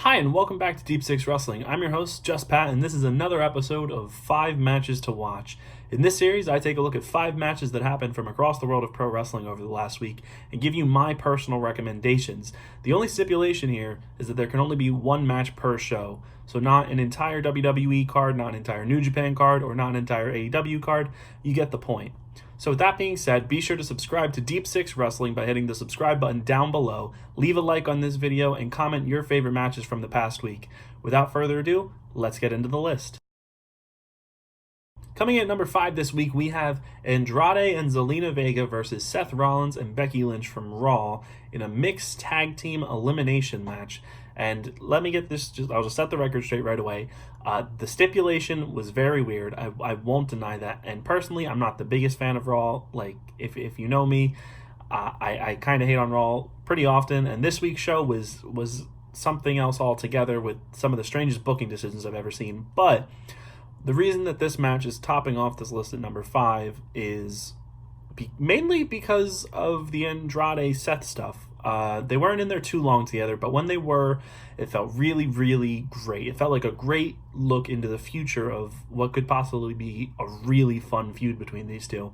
Hi, and welcome back to Deep Six Wrestling. I'm your host, Just Pat, and this is another episode of 5 Matches to Watch. In this series, I take a look at 5 matches that happened from across the world of pro wrestling over the last week and give you my personal recommendations. The only stipulation here is that there can only be one match per show. So not an entire WWE card, not an entire New Japan card, or not an entire AEW card. You get the point. So with that being said, be sure to subscribe to Deep Six Wrestling by hitting the subscribe button down below, leave a like on this video, and comment your favorite matches from the past week. Without further ado, let's get into the list. Coming in at number 5 this week, we have Andrade and Zelina Vega versus Seth Rollins and Becky Lynch from Raw in a mixed tag team elimination match. And let me get this, I'll just set the record straight right away. The stipulation was very weird. I won't deny that. And personally, I'm not the biggest fan of Raw. Like, if you know me, I kind of hate on Raw pretty often. And this week's show was something else altogether with some of the strangest booking decisions I've ever seen. But the reason that this match is topping off this list at number 5 is mainly because of the Andrade Seth stuff. They weren't in there too long together, but when they were, it felt really, really great. It felt like a great look into the future of what could possibly be a really fun feud between these two.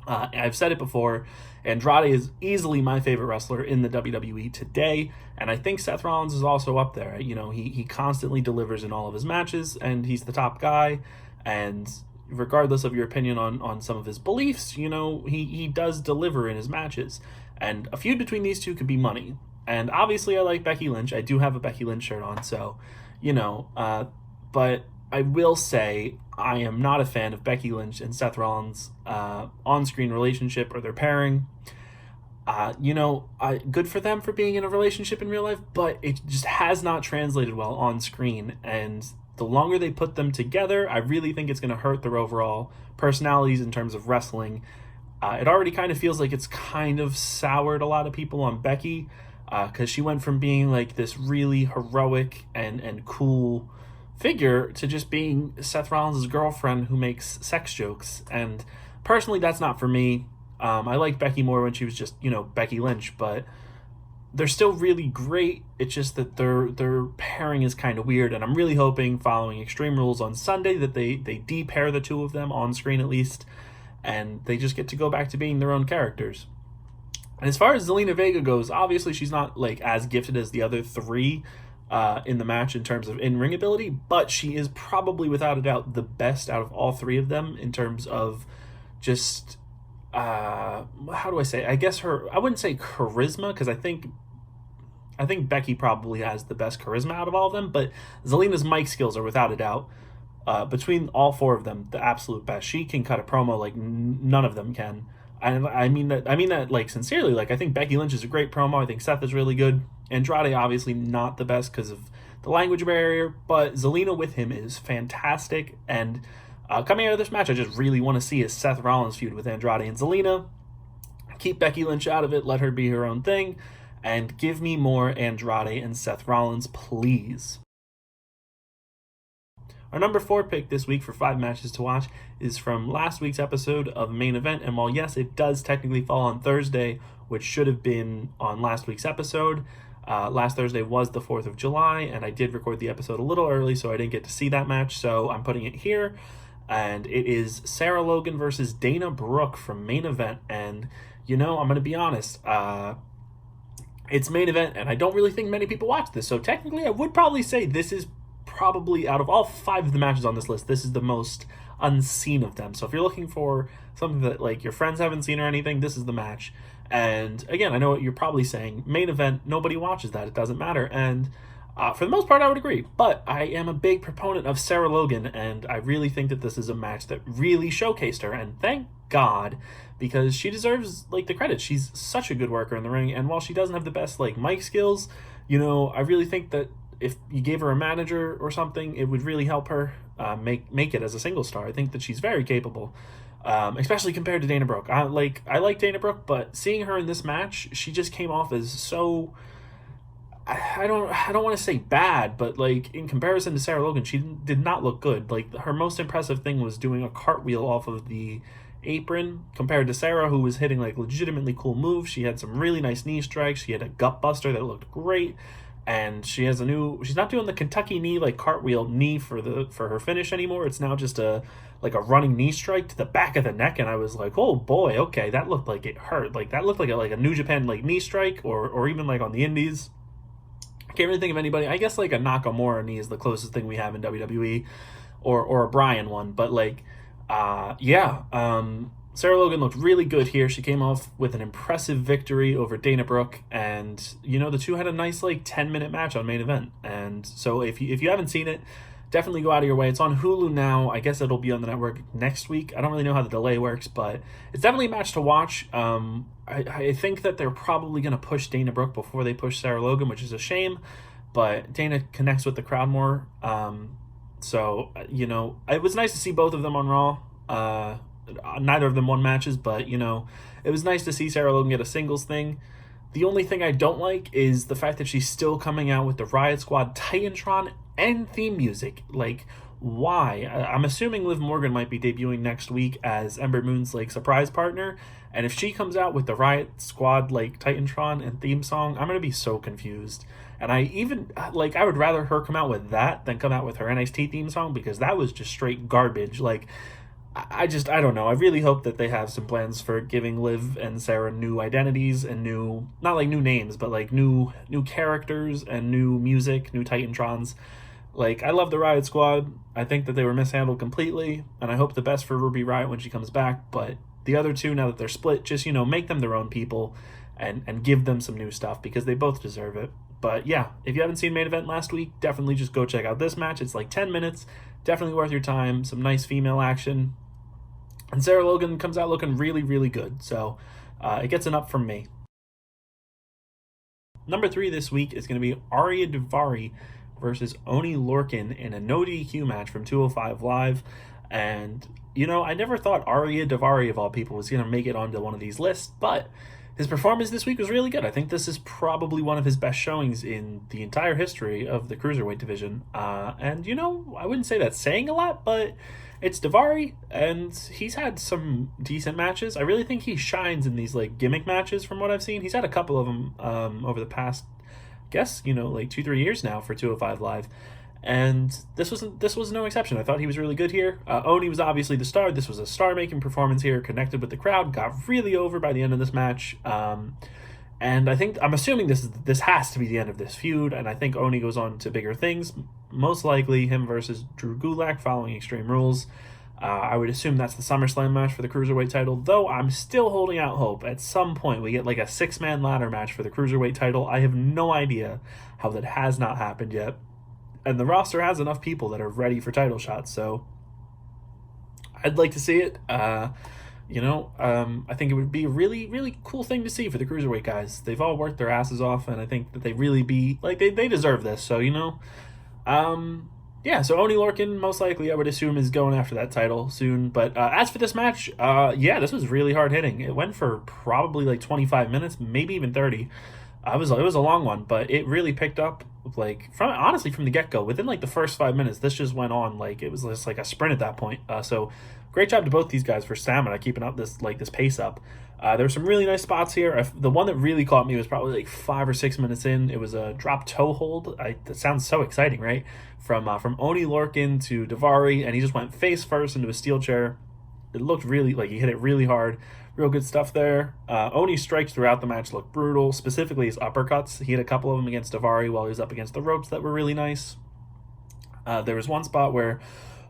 I've said it before, Andrade is easily my favorite wrestler in the WWE today, and I think Seth Rollins is also up there. You know, he constantly delivers in all of his matches, and he's the top guy, and regardless of your opinion on some of his beliefs, you know, he does deliver in his matches. And a feud between these two could be money. And obviously I like Becky Lynch. I do have a Becky Lynch shirt on, so, you know. But I will say I am not a fan of Becky Lynch and Seth Rollins' on-screen relationship or their pairing. Good for them for being in a relationship in real life, but it just has not translated well on screen. And the longer they put them together, I really think it's going to hurt their overall personalities in terms of wrestling. It already kind of feels like it's kind of soured a lot of people on Becky, because she went from being like this really heroic and cool figure to just being Seth Rollins' girlfriend who makes sex jokes. And personally, that's not for me. I liked Becky more when she was just, Becky Lynch, but they're still really great. It's just that their pairing is kind of weird, and I'm really hoping, following Extreme Rules on Sunday, that they de-pair the two of them on screen at least, and they just get to go back to being their own characters. And as far as Zelina Vega goes, obviously she's not like as gifted as the other 3 in the match in terms of in-ring ability, but she is probably without a doubt the best out of all 3 of them in terms of just how do I say? I guess I wouldn't say charisma, because I think Becky probably has the best charisma out of all of them, but Zelina's mic skills are without a doubt, between all 4 of them, the absolute best. She can cut a promo like none of them can. And I mean that like sincerely. Like, I think Becky Lynch is a great promo. I think Seth is really good. Andrade obviously not the best because of the language barrier, but Zelina with him is fantastic. And coming out of this match, I just really want to see a Seth Rollins feud with Andrade and Zelina. Keep Becky Lynch out of it. Let her be her own thing. And give me more Andrade and Seth Rollins, please. Our number 4 pick this week for 5 matches to watch is from last week's episode of Main Event. And while, yes, it does technically fall on Thursday, which should have been on last week's episode, last Thursday was the 4th of July, and I did record the episode a little early, so I didn't get to see that match, so I'm putting it here. And it is Sarah Logan versus Dana Brooke from Main Event. And, I'm going to be honest, it's Main Event, and I don't really think many people watch this, so technically I would probably say this is probably, out of all 5 of the matches on this list, this is the most unseen of them. So if you're looking for something that like your friends haven't seen or anything, this is the match. And again, I know what you're probably saying, Main Event, nobody watches that, it doesn't matter. And for the most part, I would agree, but I am a big proponent of Sarah Logan, and I really think that this is a match that really showcased her, and thank God, because she deserves like the credit. She's such a good worker in the ring, and while she doesn't have the best like mic skills, I really think that if you gave her a manager or something, it would really help her make it as a single star. I think that she's very capable, especially compared to Dana Brooke. I like Dana Brooke, but seeing her in this match, she just came off as so, I don't want to say bad, but like in comparison to Sarah Logan, she did not look good. Like, her most impressive thing was doing a cartwheel off of the apron, compared to Sarah, who was hitting like legitimately cool moves. She had some really nice knee strikes. She had a gut buster that looked great. and she's not doing the Kentucky knee, like cartwheel knee for her finish anymore. It's now just a running knee strike to the back of the neck, and I was like, oh boy, okay, that looked like it hurt. Like that looked like a New Japan like knee strike, or even like on the indies. I can't really think of anybody. I guess like a Nakamura knee is the closest thing we have in WWE, or a Bryan one. But like, Sarah Logan looked really good here. She came off with an impressive victory over Dana Brooke, and the two had a nice like 10-minute match on main event. And so if you haven't seen it, definitely go out of your way. It's on Hulu now. I guess it'll be on the network next week. I don't really know how the delay works, but it's definitely a match to watch. I think that they're probably going to push Dana Brooke before they push Sarah Logan, which is a shame, but Dana connects with the crowd more. So it was nice to see both of them on Raw. Neither of them won matches, but it was nice to see Sarah Logan get a singles thing. The only thing I don't like is the fact that she's still coming out with the Riot Squad Titantron and theme music. Like, why? I'm assuming Liv Morgan might be debuting next week as Ember Moon's like surprise partner, and if she comes out with the Riot Squad like Titantron and theme song, I'm gonna be so confused. And I would rather her come out with that than come out with her NXT theme song, because that was just straight garbage. Like, I don't know. I really hope that they have some plans for giving Liv and Sarah new identities and not like new names, but like new characters and new music, new Titantrons. Like, I love the Riot Squad. I think that they were mishandled completely, and I hope the best for Ruby Riot when she comes back. But the other two, now that they're split, just, make them their own people and give them some new stuff, because they both deserve it. But yeah, if you haven't seen main event last week, definitely just go check out this match. It's like 10 minutes. Definitely worth your time. Some nice female action. And Sarah Logan comes out looking really, really good. So it gets an up from me. Number 3 this week is going to be Ariya Daivari versus Oney Lorcan in a no DQ match from 205 Live. And, I never thought Ariya Daivari, of all people, was going to make it onto one of these lists, but his performance this week was really good. I think this is probably one of his best showings in the entire history of the Cruiserweight division. And, I wouldn't say that's saying a lot, but it's Daivari, and he's had some decent matches. I really think he shines in these, like, gimmick matches from what I've seen. He's had a couple of them over the past, I guess, like 2-3 years now for 205 Live. And this was no exception. I thought he was really good here. Oney was obviously the star. This was a star-making performance here, connected with the crowd, got really over by the end of this match. And I'm assuming this has to be the end of this feud, and I think Oney goes on to bigger things, most likely him versus Drew Gulak following Extreme Rules. I would assume that's the SummerSlam match for the Cruiserweight title, though I'm still holding out hope. At some point, we get like a 6-man ladder match for the Cruiserweight title. I have no idea how that has not happened yet. And the roster has enough people that are ready for title shots, so I'd like to see it. I think it would be a really, really cool thing to see for the Cruiserweight guys. They've all worked their asses off, and I think that they really they deserve this. So, so Oney Lorcan, most likely, I would assume, is going after that title soon. But as for this match, this was really hard hitting. It went for probably like 25 minutes, maybe even 30. It was a long one, but it really picked up from the get-go. Within like the first 5 minutes, this just went on like it was just like a sprint at that point. So great job to both these guys for stamina, keeping up this pace up. There were some really nice spots here. The one that really caught me was probably like 5 or 6 minutes in. It was a drop toe hold. That sounds so exciting, right? From Oney Lorcan to Daivari, and he just went face first into a steel chair. It looked really like he hit it really hard. Real good stuff there. Oney's strikes throughout the match looked brutal, specifically his uppercuts. He had a couple of them against Daivari while he was up against the ropes that were really nice. There was one spot where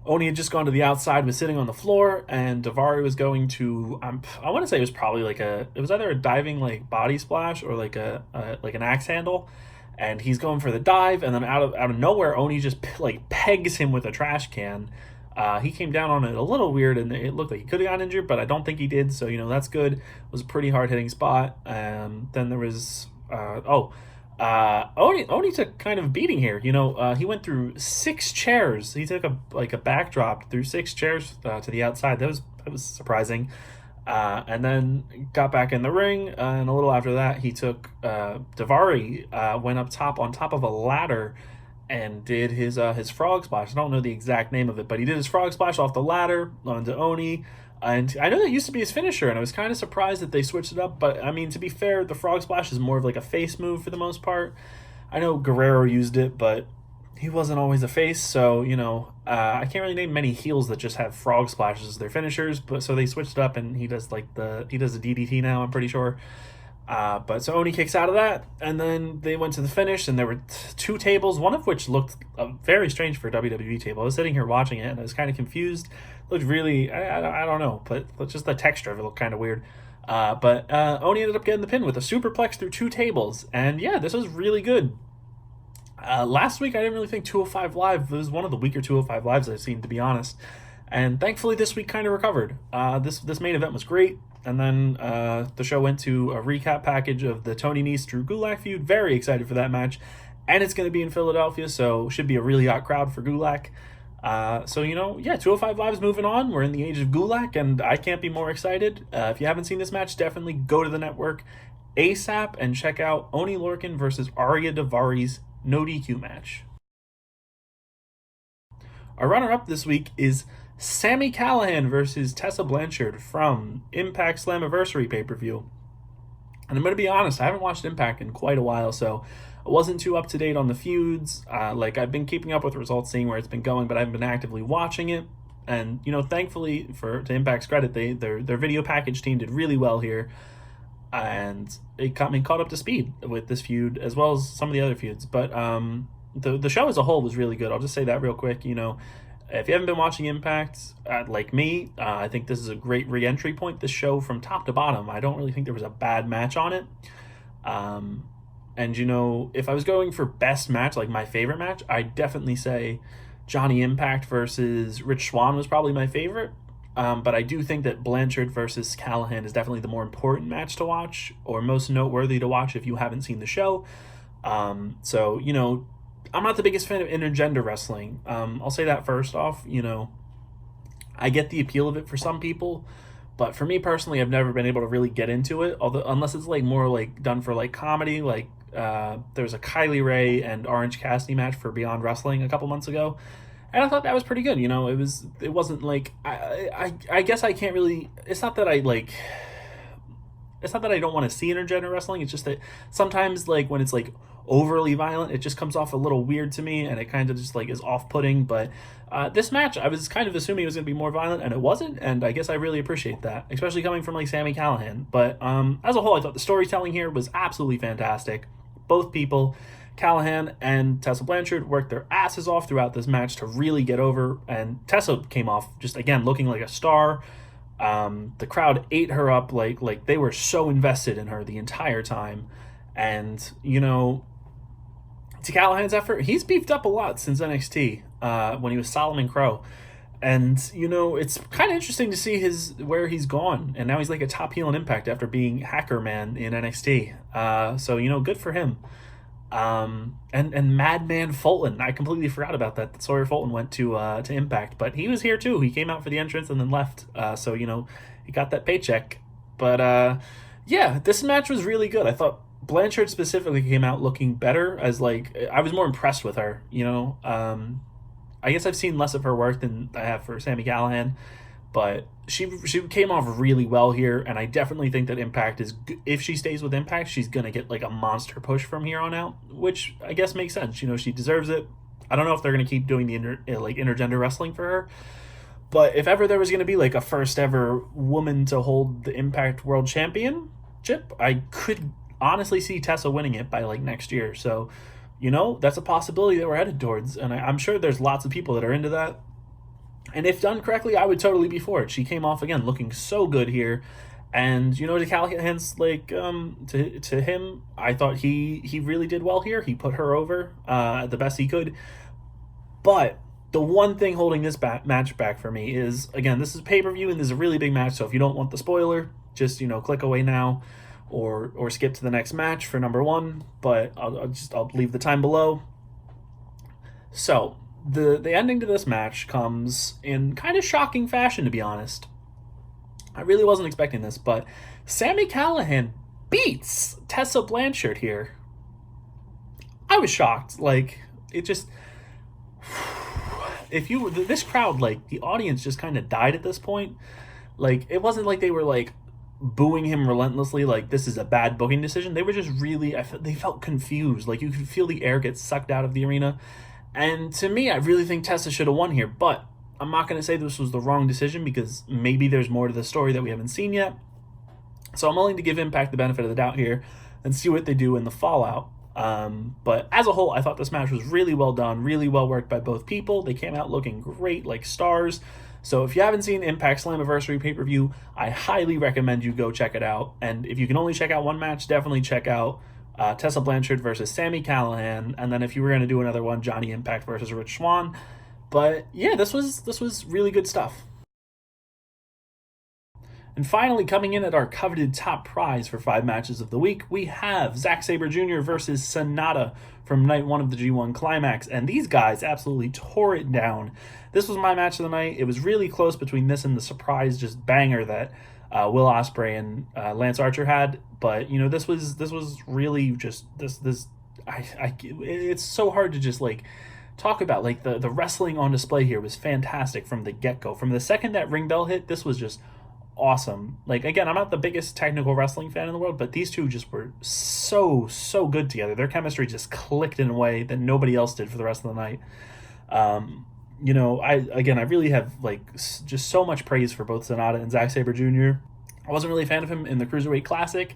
Oney had just gone to the outside, was sitting on the floor, and Daivari was going to, I want to say it was probably it was either a diving like body splash or like an axe handle, and he's going for the dive, and then out of nowhere, Oney just like pegs him with a trash can. He came down on it a little weird, and it looked like he could have gotten injured, but I don't think he did, so, that's good. It was a pretty hard-hitting spot. Then there was, Oney took kind of beating here. He went through 6 chairs. He took a backdrop through 6 chairs to the outside. That was surprising. And then got back in the ring, and a little after that, he took, Daivari, went on top of a ladder, and did his frog splash. I don't know the exact name of it, but he did his frog splash off the ladder onto Oney. And I know that used to be his finisher, and I was kind of surprised that they switched it up. But, I mean, to be fair, the frog splash is more of like a face move for the most part. I know Guerrero used it, but he wasn't always a face, so, I can't really name many heels that just have frog splashes as their finishers, but so they switched it up, and he does a DDT now, I'm pretty sure. But so Oney kicks out of that, and then they went to the finish, and there were two tables, one of which looked very strange for a WWE table. I was sitting here watching it, and I was kind of confused. It looked really, I don't know, but just the texture of it looked kind of weird. But Oney ended up getting the pin with a superplex through two tables, and yeah, this was really good. Last week, I didn't really think 205 Live was one of the weaker 205 Lives I've seen, to be honest. And thankfully, this week kind of recovered. This main event was great. And then the show went to a recap package of the Tony Nese Drew Gulak feud. Very excited for that match. And it's going to be in Philadelphia, so should be a really hot crowd for Gulak. 205 Live's moving on. We're in the age of Gulak, and I can't be more excited. If you haven't seen this match, definitely go to the network ASAP and check out Oney Lorcan versus Ariya Daivari's no DQ match. Our runner-up this week is Sami Callihan versus Tessa Blanchard from Impact Slammiversary pay-per-view. And I'm going to be honest, I haven't watched Impact in quite a while, so I wasn't too up-to-date on the feuds. I've been keeping up with results, seeing where it's been going, but I haven't been actively watching it. And, thankfully, to Impact's credit, their video package team did really well here. And it got me caught up to speed with this feud, as well as some of the other feuds. But the show as a whole was really good. I'll just say that real quick. If you haven't been watching Impact, like me, I think this is a great re-entry point. This show from top to bottom, I don't really think there was a bad match on it. If I was going for best match, like my favorite match, I'd definitely say Johnny Impact versus Rich Swann was probably my favorite. But I do think that Blanchard versus Callihan is definitely the more important match to watch, or most noteworthy to watch if you haven't seen the show. I'm not the biggest fan of intergender wrestling. I'll say that first off. I get the appeal of it for some people, but for me personally, I've never been able to really get into it. Although, unless it's more done for comedy, there was a Kylie Ray and Orange Cassidy match for Beyond Wrestling a couple months ago. And I thought that was pretty good. It wasn't I guess I can't really, it's not that I don't want to see intergender wrestling. It's just that sometimes when it's overly violent, it just comes off a little weird to me, and it kind of just is off-putting. But this match, I was kind of assuming it was going to be more violent, and it wasn't. And I guess I really appreciate that, especially coming from Sami Callihan. But as a whole, I thought the storytelling here was absolutely fantastic. Both people, Callihan and Tessa Blanchard, worked their asses off throughout this match to really get over, and Tessa came off just again looking like a star. The crowd ate her up, like they were so invested in her the entire time. And to Callahan's effort, he's beefed up a lot since NXT when he was Solomon Crow. And it's kind of interesting to see where he's gone, and now he's a top heel in Impact after being Hacker Man in NXT. So good for him. And Madman Fulton, I completely forgot about that Sawyer Fulton went to Impact, but he was here too. He came out for the entrance and then left. So he got that paycheck. But this match was really good. I thought Blanchard specifically came out looking better, as I was more impressed with her. I guess I've seen less of her work than I have for Sami Callihan, but she came off really well here, and I definitely think that Impact if she stays with Impact, she's gonna get a monster push from here on out, which I guess makes sense. She deserves it. I don't know if they're gonna keep doing the intergender wrestling for her, but if ever there was gonna be a first ever woman to hold the Impact World Championship, I could honestly see Tessa winning it by next year. So that's a possibility that we're headed towards, and I'm sure there's lots of people that are into that. And if done correctly, I would totally be for it. She came off again looking so good here, and to Callahan's to him, I thought he really did well here. He put her over the best he could. But the one thing holding this match back for me is, again, this is pay-per-view and this is a really big match. So if you don't want the spoiler, just click away now, or skip to the next match for number one. But I'll leave the time below. So the ending to this match comes in kind of shocking fashion, to be honest. I really wasn't expecting this, but Sami Callihan beats Tessa Blanchard here. I was shocked. It just, this crowd, the audience just kind of died at this point. It wasn't like they were booing him relentlessly like this is a bad booking decision. They were just really, they felt confused. Like, you could feel the air get sucked out of the arena. And to me, I really think Tessa should have won here, but I'm not going to say this was the wrong decision because maybe there's more to the story that we haven't seen yet. So I'm willing to give Impact the benefit of the doubt here and see what they do in the fallout. But as a whole, I thought this match was really well done, really well worked by both people. They came out looking great, like stars. So if you haven't seen Impact Slammiversary pay-per-view, I highly recommend you go check it out. And if you can only check out one match, definitely check out Tessa Blanchard versus Sami Callihan. And then if you were going to do another one, Johnny Impact versus Rich Swann. But yeah, this was really good stuff. And finally, coming in at our coveted top prize for 5 matches of the week, we have Zack Sabre Jr. versus SANADA from night 1 of the G1 Climax. And these guys absolutely tore it down. This was my match of the night. It was really close between this and the surprise just banger that Will Ospreay and Lance Archer had. But, you know, this was really just it's so hard to just like talk about. Like, the wrestling on display here was fantastic from the get-go. From the second that ring bell hit, this was just awesome. Like, again, I'm not the biggest technical wrestling fan in the world, but these two just were so good together. Their chemistry just clicked in a way that nobody else did for the rest of the night. You know, I really have like just so much praise for both SANADA and Zack Sabre Jr. I wasn't really a fan of him in the Cruiserweight Classic,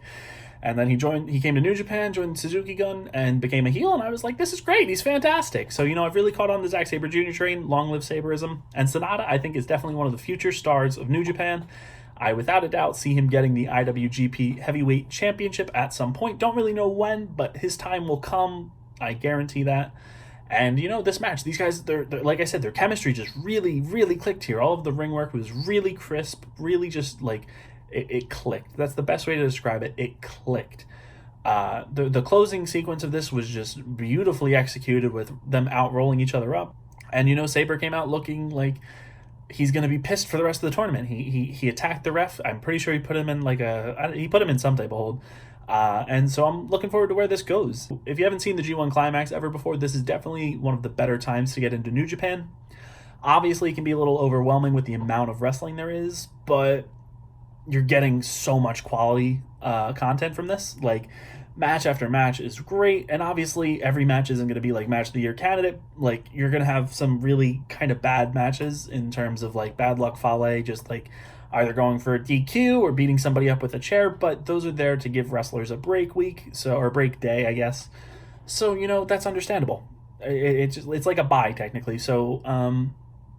and then he came to New Japan, joined Suzuki Gun, and became a heel, and I was like, this is great, he's fantastic. So, you know, I've really caught on the Zack Sabre Jr. train. Long live Sabreism. And SANADA, I think, is definitely one of the future stars of New Japan. I, without a doubt, see him getting the IWGP Heavyweight Championship at some point. Don't really know when, but his time will come. I guarantee that. And, you know, this match, these guys, they're like I said, their chemistry just really clicked here. All of the ring work was really crisp, really just, like, it clicked. That's the best way to describe it. It clicked. The closing sequence of this was just beautifully executed with them out-rolling each other up. And, you know, Sabre came out looking like he's going to be pissed for the rest of the tournament. He attacked the ref. I'm pretty sure he put him in he put him in some type of hold. And so I'm looking forward to where this goes. If you haven't seen the G1 Climax ever before, this is definitely one of the better times to get into New Japan. Obviously, it can be a little overwhelming with the amount of wrestling there is, but you're getting so much quality content from this. Like, match after match is great, and obviously every match isn't going to be like match of the year candidate. Like, you're going to have some really kind of bad matches in terms of like bad luck Fale, just like either going for a DQ or beating somebody up with a chair, but those are there to give wrestlers a break week, or break day, I guess. So, you know, that's understandable. It's like a bye technically. So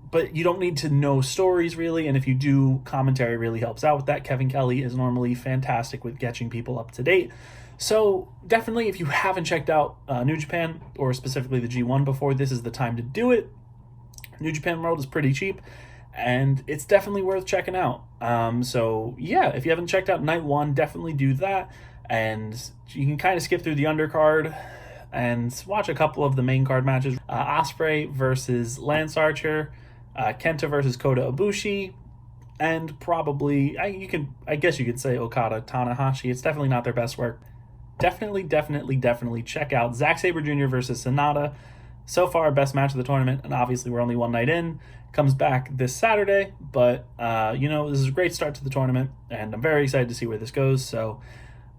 but you don't need to know stories really, and if you do, commentary really helps out with that. Kevin Kelly is normally fantastic with catching people up to date. So definitely, if you haven't checked out New Japan, or specifically the G1 before, this is the time to do it. New Japan World is pretty cheap, and it's definitely worth checking out. So yeah, if you haven't checked out Night 1, definitely do that. And you can kind of skip through the undercard and watch a couple of the main card matches. Ospreay versus Lance Archer, Kenta versus Kota Ibushi, and probably, I guess you could say Okada Tanahashi. It's definitely not their best work. Definitely check out Zack Sabre Jr. versus SANADA. So far, best match of the tournament, and obviously we're only one night in. Comes back this Saturday, but, you know, this is a great start to the tournament, and I'm very excited to see where this goes. So,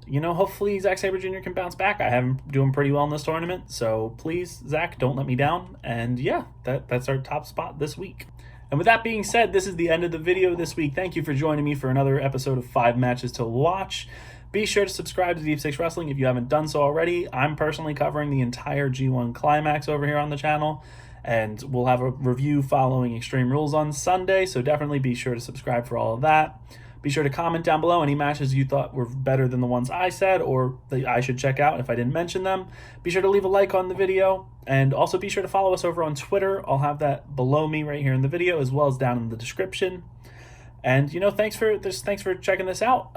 you know, hopefully Zack Sabre Jr. can bounce back. I have him doing pretty well in this tournament, so please, Zack, don't let me down. And yeah, that's our top spot this week. And with that being said, this is the end of the video this week. Thank you for joining me for another episode of 5 Matches to Watch. Be sure to subscribe to Deep Six Wrestling if you haven't done so already. I'm personally covering the entire G1 Climax over here on the channel, and we'll have a review following Extreme Rules on Sunday, so definitely be sure to subscribe for all of that. Be sure to comment down below any matches you thought were better than the ones I said, or that I should check out if I didn't mention them. Be sure to leave a like on the video, and also be sure to follow us over on Twitter. I'll have that below me right here in the video, as well as down in the description. And, you know, thanks for checking this out.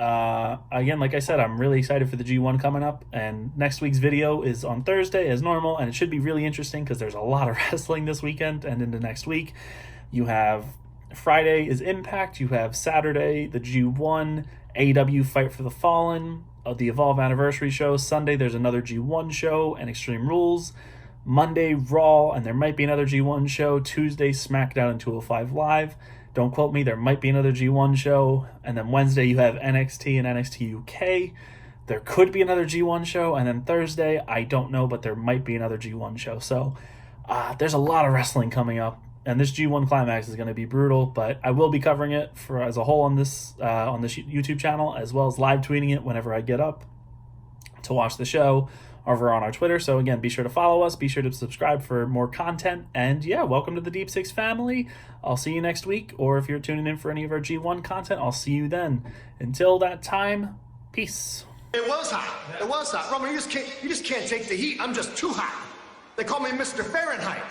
Again, like I said, I'm really excited for the G1 coming up, and next week's video is on Thursday as normal, and it should be really interesting because there's a lot of wrestling this weekend and into next week. You have Friday is Impact, you have Saturday the G1, AEW Fight for the Fallen, the Evolve Anniversary show. Sunday there's another G1 show and Extreme Rules. Monday Raw, and there might be another G1 show. Tuesday SmackDown and 205 Live. Don't quote me. There might be another G1 show. And then Wednesday you have NXT and NXT UK. There could be another G1 show. And then Thursday, I don't know, but there might be another G1 show. So there's a lot of wrestling coming up. And this G1 Climax is going to be brutal, but I will be covering it as a whole on this YouTube channel, as well as live tweeting it whenever I get up to watch the show over on our Twitter. So again, be sure to follow us, be sure to subscribe for more content, and yeah, welcome to the Deep Six family. I'll see you next week, or if you're tuning in for any of our G1 content, I'll see you then. Until that time, peace. It was hot. It was hot. Roman, you just can't take the heat. I'm just too hot. They call me Mr. Fahrenheit.